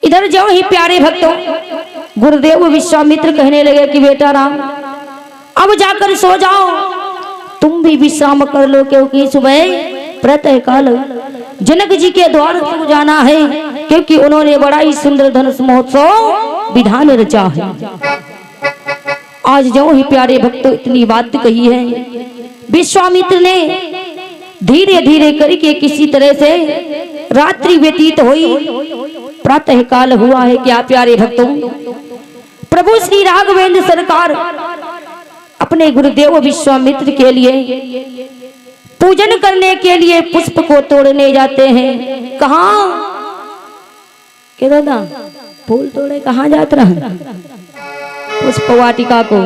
इधर जो ही प्यारे भक्तों गुरुदेव विश्वामित्र कहने लगे कि बेटा राम अब जाकर सो जाओ, तुम भी विश्राम कर लो, क्योंकि सुबह प्रातः काल जनक जी के द्वार को जाना है, क्योंकि उन्होंने बड़ा ही सुंदर धनुष महोत्सव विधान रचा है। आज जो ही प्यारे भक्तों इतनी बात कही है, विश्वामित्र ने धीरे धीरे करके किसी तरह से रात्रि व्यतीत हुई, प्रातः काल हुआ है। क्या प्यारे भक्तों, प्रभु श्री राघवेंद्र सरकार अपने गुरुदेव विश्वामित्र के लिए पूजन करने के लिए पुष्प को तोड़ने जाते हैं। कहाँ के दादा फूल तोड़े कहाँ जाते रहे? पुष्प वाटिका को।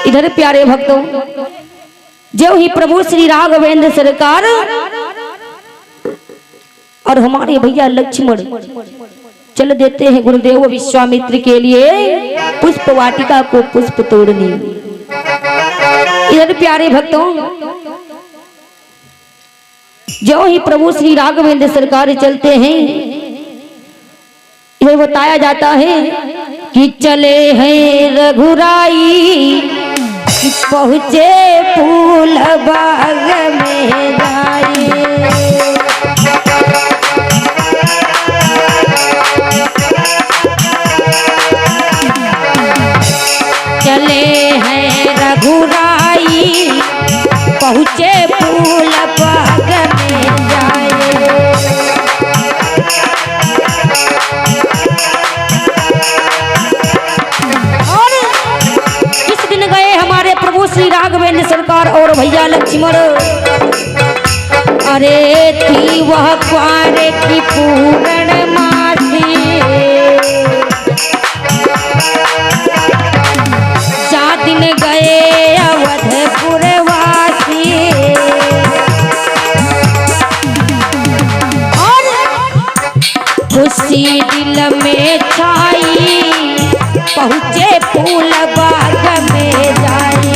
इधर प्यारे भक्तों जो ही प्रभु श्री राघवेंद्र सरकार और हमारे भैया लक्ष्मण चल देते हैं गुरुदेव विश्वामित्र के लिए पुष्प वाटिका को पुष्प तोड़ने। इधर प्यारे भक्तों जो ही प्रभु श्री राघवेंद्र सरकार चलते हैं, यह बताया जाता है कि चले हैं रघुराई पहुँचे फूल बाग में जाई। चले हैं रघुराई पहुँचे फूल बाग में जाए। और किस दिन गए हमारे प्रभु श्री राघवेंद्र सरकार और भैया लक्ष्मण? अरे थी वह क्वार की पूर्णमासी, दिन गए अवधपुर वासी। और खुशी दिल में छाई पहुँचे फूल बाग में जाए।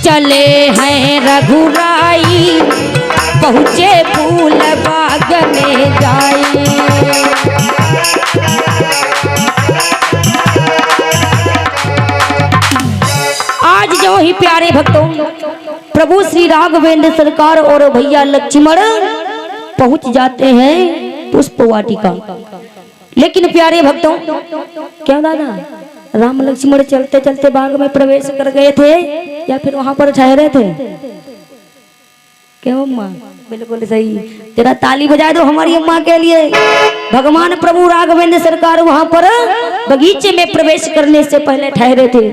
चले हैं रघुराई पहुँचे फूल बाग में जाई। आज जो ही प्यारे भक्तों प्रभु श्री राघवेंद्र सरकार और भैया लक्ष्मण पहुँच जाते हैं पुष्प वाटिका। लेकिन प्यारे भक्तों क्या दादा राम लक्ष्मण चलते चलते बाग में प्रवेश कर गए थे या फिर वहां पर ठहरे थे? क्यों अम्मा? बिल्कुल सही, तेरा ताली बजा दो हमारी अम्मा के लिए। भगवान प्रभु राघवेंद्र सरकार वहां पर बगीचे में प्रवेश करने से पहले ठहरे थे।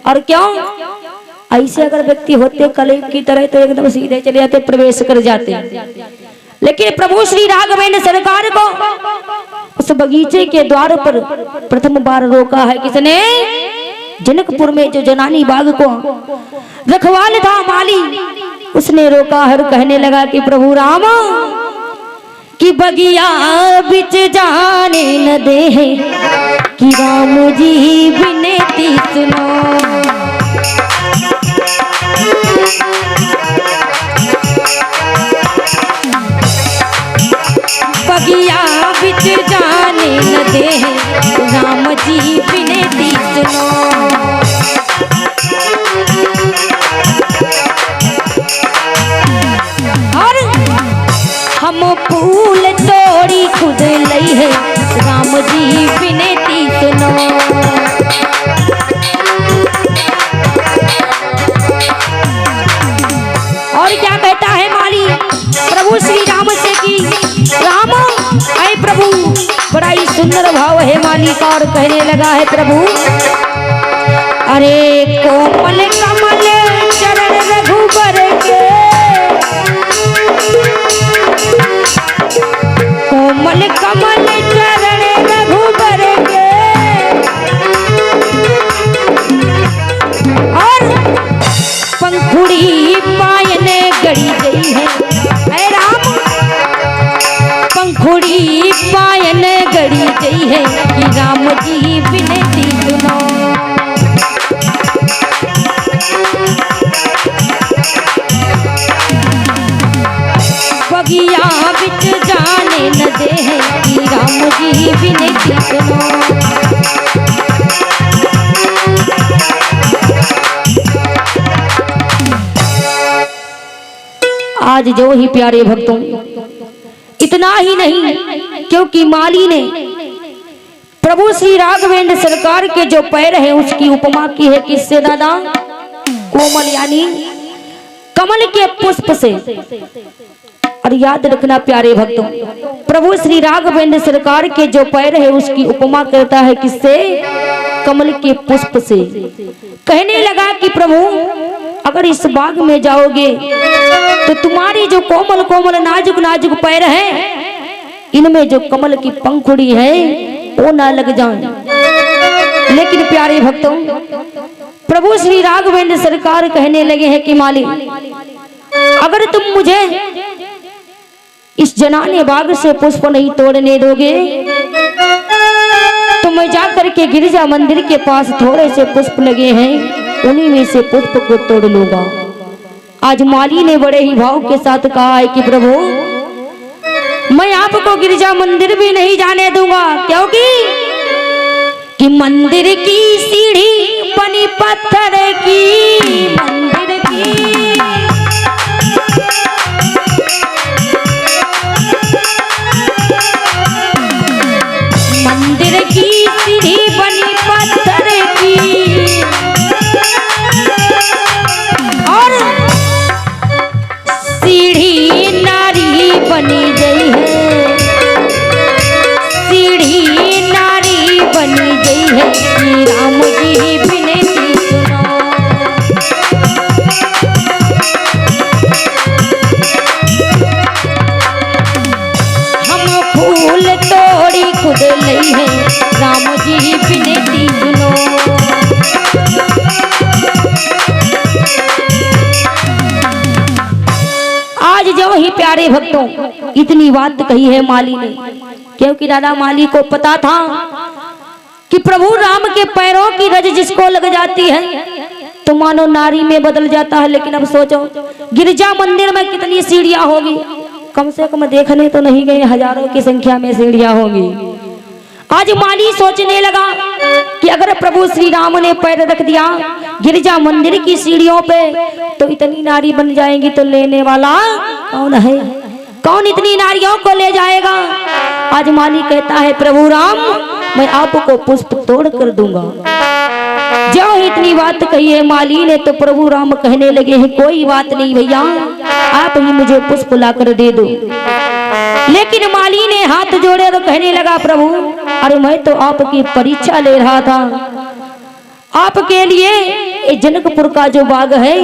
और क्यों? ऐसे अगर व्यक्ति होते कले की तरह तो एकदम सीधे चले जाते, प्रवेश कर जाते। लेकिन प्रभु श्री राघवेंद्र सरकार को उस बगीचे के द्वार पर प्रथम बार रोका है किसने? जनकपुर में जो जनानी बाग को रखवाल था माली, उसने रोका है, कहने लगा कि प्रभु राम कि बगिया बिच जाने न दे कि राम जी विनती सुनो। बगिया बिच जाने न दे राम जी विनती सुनो। और हम फूल तोड़ी खुद लई है राम जी विनती सुनो। और क्या कहता है माली प्रभु श्री राम से कि राम आए प्रभु, बड़ा ही सुंदर भाव है माली का। और कहने लगा है प्रभु अरे कोमल कमल चरण रघुबर के, कोमल कमल चरण रघुबर के। और पंखुड़ी पायन गड़ी गई है राम, पंखुड़ी पायन गड़ी गई है कि राम की विनती सुनो। बगिया बिच जाने न दे कि राम जी विनती सुनो। आज जो ही प्यारे भक्तों, इतना ही नहीं, क्योंकि माली ने प्रभु श्री राघवेंद्र सरकार के जो पैर है उसकी उपमा की है किससे दादा? कोमल यानी कमल के पुष्प से। और याद रखना प्यारे भक्तों, प्रभु श्री राघवेंद्र सरकार के जो पैर है उसकी उपमा करता है किससे? कमल के पुष्प से। कहने लगा कि प्रभु अगर इस बाग में जाओगे तो तुम्हारी जो कोमल कोमल नाजुक नाजुक पैर है, इनमें जो कमल की पंखुड़ी है वो ना लग जाए। लेकिन प्यारे भक्तों, प्रभु श्री राघवेंद्र सरकार कहने लगे हैं कि माली अगर तुम मुझे इस जनाने बाग से पुष्प नहीं तोड़ने दोगे तो मैं जाकर के गिरजा मंदिर के पास थोड़े से पुष्प लगे हैं उन्हीं में से पुष्प को तोड़ लूंगा। आज माली ने बड़े ही भाव के साथ कहा है कि प्रभु मैं आपको गिरजा मंदिर भी नहीं जाने दूंगा, क्योंकि कि मंदिर की सीढ़ी बनी पत्थर की, मंदिर की मंदिर की सीढ़ी बनी पत्थर की और सीढ़ी नारी बनी गई है, सीढ़ी नारी बनी गई है कि राम जी विनती सुनो। हम फूल तोड़ी खुद लई है राम जी विनती सुनो। आज जो ही प्यारे भक्तों इतनी बात कही है माली ने, क्योंकि राधा माली को पता था कि प्रभु राम के पैरों की रज जिसको लग जाती है तो मानो नारी में बदल जाता है। लेकिन अब सोचो गिरजा मंदिर में कितनी सीढ़ियां होगी, कम से कम देखने तो नहीं गए, हजारों की संख्या में सीढ़ियां होगी। आज माली सोचने लगा कि अगर प्रभु श्री राम ने पैर रख दिया गिरजा मंदिर की सीढ़ियों पे तो इतनी नारी बन जाएंगी, तो लेने वाला कौन है? कौन इतनी नारियों को ले जाएगा? आज माली कहता है प्रभु राम मैं आपको पुष्प तोड़ कर दूंगा। जो इतनी बात कही है माली ने तो प्रभु राम कहने लगे हैं कोई बात नहीं भैया, आप ही मुझे पुष्प ला कर दे दो। लेकिन माली ने हाथ जोड़े तो कहने लगा प्रभु अरे मैं तो आपकी परीक्षा ले रहा था, आपके लिए ये जनकपुर का जो बाग है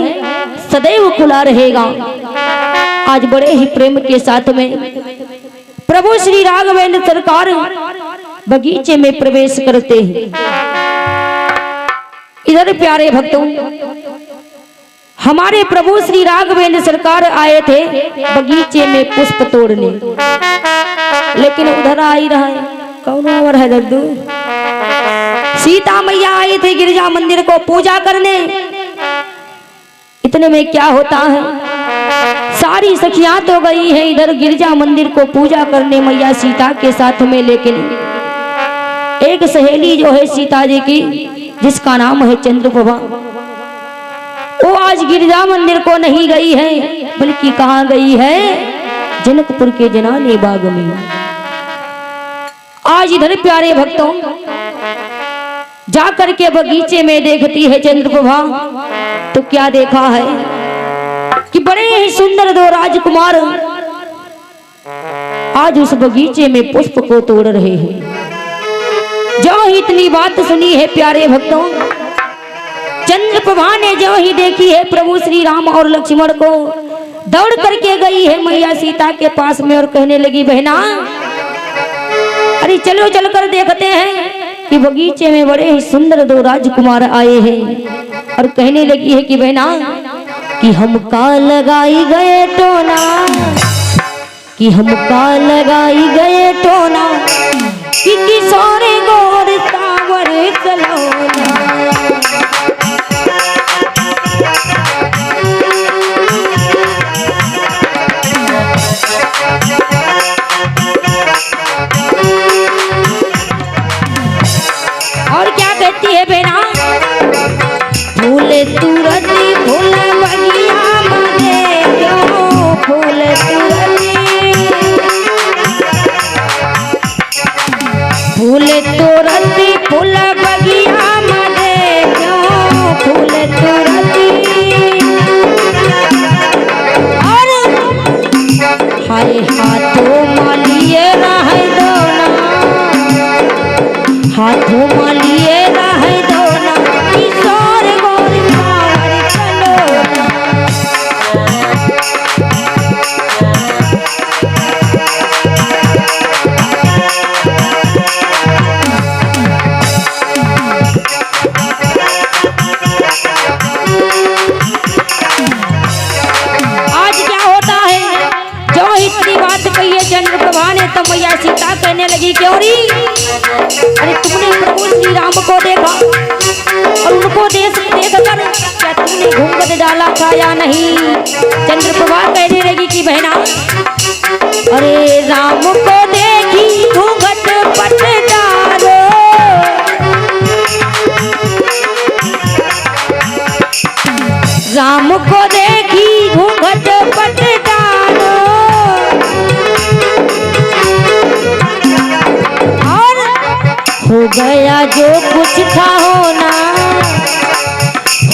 सदैव खुला रहेगा। आज बड़े ही प्रेम के साथ में प्रभु श्री राघवेंद्र सरकार बगीचे में प्रवेश करते हैं। इधर प्यारे भक्तों हमारे प्रभु श्री राघवेंद्र सरकार आए थे बगीचे में पुष्प तोड़ने, लेकिन उधर आ ही रहा है कौन और है दद्दू? सीता मैया आई थी गिरजा मंदिर को पूजा करने। इतने में क्या होता है सारी सखियां तो गई है इधर गिरजा मंदिर को पूजा करने मैया सीता के साथ में, लेकिन एक सहेली जो है सीता जी की जिसका नाम है चंद्रप्रभा, वो आज गिरजा मंदिर को नहीं गई है बल्कि कहाँ गई है? जनकपुर के जनाने बाग में। आज इधर प्यारे भक्तों जाकर के बगीचे में देखती है चंद्रप्रभा तो क्या देखा है कि बड़े ही सुंदर दो राजकुमार आज उस बगीचे में पुष्प को तोड़ रहे हैं। जो ही इतनी बात सुनी है प्यारे भक्तों, चंद्रप्रभा ने जो ही देखी है प्रभु श्री राम और लक्ष्मण को, दौड़ करके गई है मैया सीता के पास में और कहने लगी बहना अरे चलो चल कर देखते हैं कि बगीचे में बड़े ही सुंदर दो राजकुमार आए हैं। और कहने लगी है कि बहना कि हम का लगाई गए टोना, कि हम का लगाई गए टोना कि किशोर गोरता कहती है बेना फूल तुरती फूल बगिया मदे क्यों फूल तुरती फूल बगिया मदे क्यों फूल तुरती और हाय हाथों मालिए रह दो ना हाथों मालिए रह दो ना किशोर गोरी मार चलो ना चंद्रप्रभा ने तो मैया सीता कहने लगी क्यों री अरे तुमने प्रभु श्री राम को देखा और उनको देख कर क्या तुमने घूंघट डाला था या नहीं। चंद्रप्रभा कहने लगी कि बहना अरे राम को देखी घूंघट पट डालो राम को देखी घूंघट पट डालो हो गया जो कुछ था होना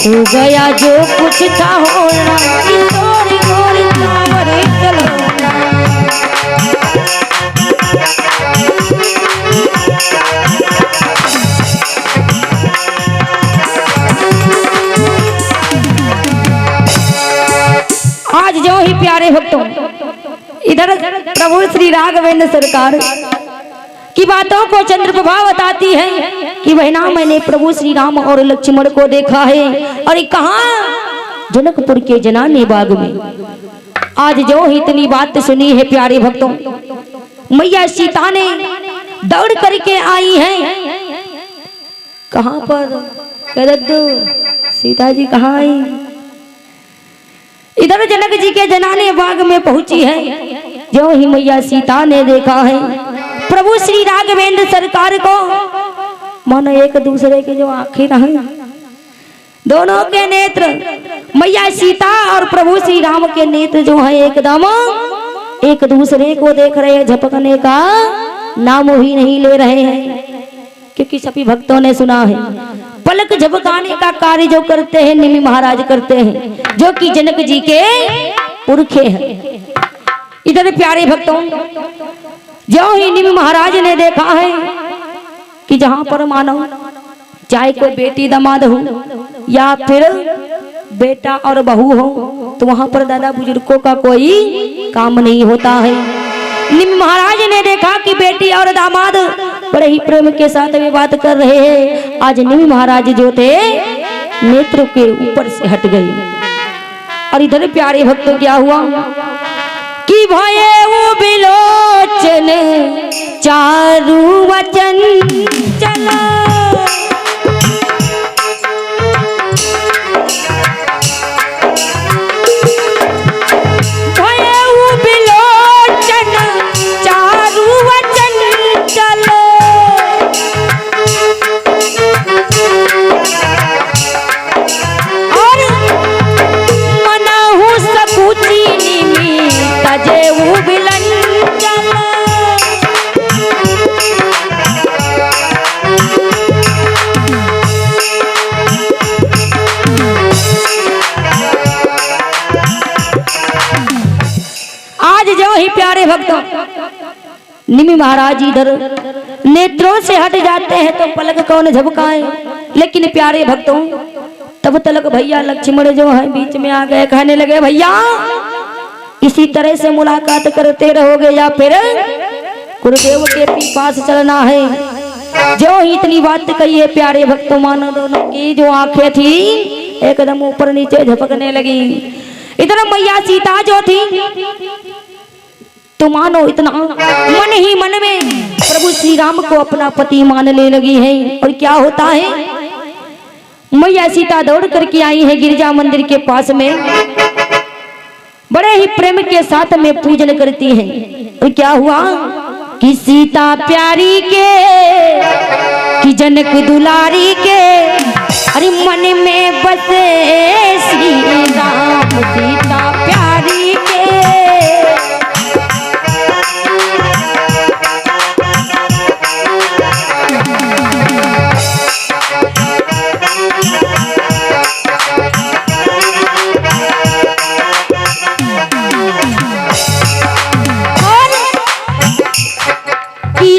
हो गया जो कुछ था होना किशोरी गोरी सांवर चलो ना आज जो ही प्यारे भक्तों इधर प्रभु श्री राघवेंद्र सरकार की बातों को चंद्रप्रभा बताती है कि बहना मैंने प्रभु श्री राम और लक्ष्मण को देखा है और कहाँ जनकपुर के जनाने बाग में। आज जो ही इतनी बात सुनी है प्यारे भक्तों मैया सीता ने दौड़ करके आई है कहाँ पर कदद्दू सीता जी कहाँ आई इधर जनक जी के जनाने बाग में पहुंची है। जो ही मैया सीता ने देखा है प्रभु श्री राघवेंद्र सरकार को मानो एक दूसरे के जो आंखें रहे दोनों के नेत्र मैया सीता और प्रभु श्री राम के नेत्र जो है एकदम एक दूसरे को देख रहे हैं झपकने का नाम ही नहीं ले रहे हैं क्योंकि सभी भक्तों ने सुना है पलक झपकाने का कार्य जो करते हैं निमि महाराज करते हैं जो कि जनक जी के पुरखे हैं। इधर प्यारे भक्तों जो ही निमि महाराज ने देखा है कि जहां पर मानो चाहे कोई बेटी दामाद हो या फिर बेटा और बहू हो तो वहां पर दादा बुजुर्गों का कोई काम नहीं होता है। निमि महाराज ने देखा कि बेटी और दामाद बड़े ही प्रेम के साथ वे बात कर रहे हैं। आज निमि महाराज जो थे नेत्र के ऊपर से हट गए और इधर प्यारे भक्तों क्या हुआ कि भये वो बिलोचन चारु वचन चला प्यारे भक्तों निमि महाराज इधर नेत्रों से हट जाते हैं तो पलक कौन झपकाए। लेकिन प्यारे भक्तों तब तलक भैया लक्ष्मण जो है बीच में आ गए कहने लगे भैया इसी तरह से मुलाकात करते रहोगे या फिर गुरुदेव के पास चलना है। जो ही इतनी बात कही है प्यारे भक्तों मानो दोनों की जो आंखें थी एकदम ऊपर नीचे झपकने लगी। इधर मैया सीता जो थी तो मानो इतना मन ही मन में प्रभु श्री राम को अपना पति मानने लगी है। और क्या होता है मैया सीता दौड़ करके आई है गिरजा मंदिर के पास में बड़े ही प्रेम के साथ में पूजन करती है। और क्या हुआ कि सीता प्यारी के कि जनक दुलारी के अरे मन में बसे श्री राम सीता प्यारी के।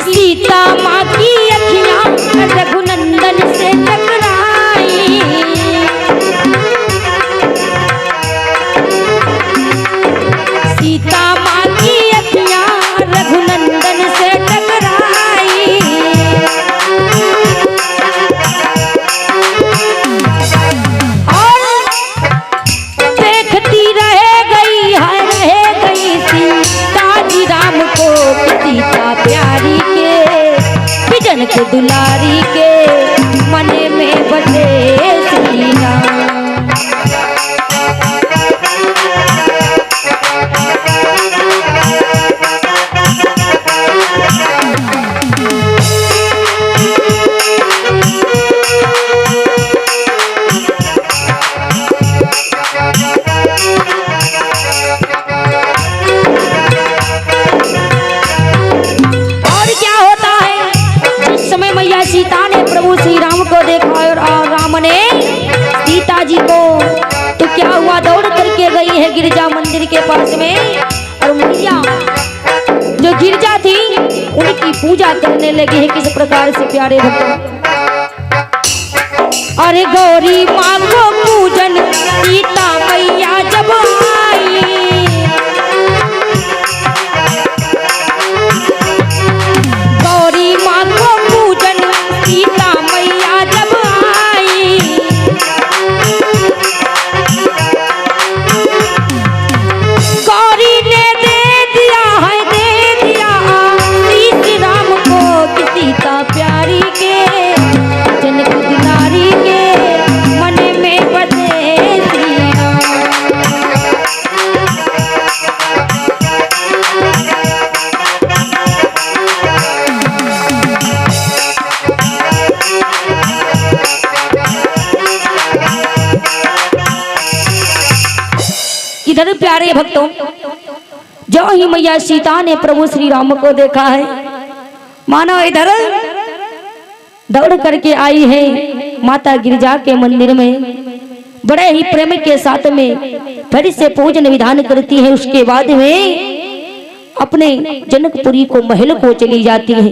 सीता माँ की अखियां रघुनंदन से टकराई, सीता माँ की अखियां रघुनंदन से टकराई। और देखती रह गई सीता जी राम को सीता प्यारी के जनक दुलारी के मन में बसे श्री राम। सीता ने प्रभु श्री राम को देखा और राम ने सीता जी को, तो क्या हुआ, दौड़ करके गई है गिरजा मंदिर के पास में और मैया जो गिरजा थी उनकी पूजा करने लगी है। किस प्रकार से प्यारे भक्तों, अरे गौरी माँ को पूजन सीता मैया जब आई, गौरी माँ को सीता मैया जब आई, गौरी ने दे दिया श्री राम को सीता प्यारी के जनक दुलारी के मन में बसे श्री राम। इधर प्यारे भक्तों, जो ही मैया सीता ने प्रभु श्री राम को देखा है, मानो इधर दौड़ करके आई है माता गिरजा के मंदिर में, बड़े ही प्रेम के साथ में फिर से पूजन विधान करती है। उसके बाद में अपने जनकपुरी को महल को चली जाती है।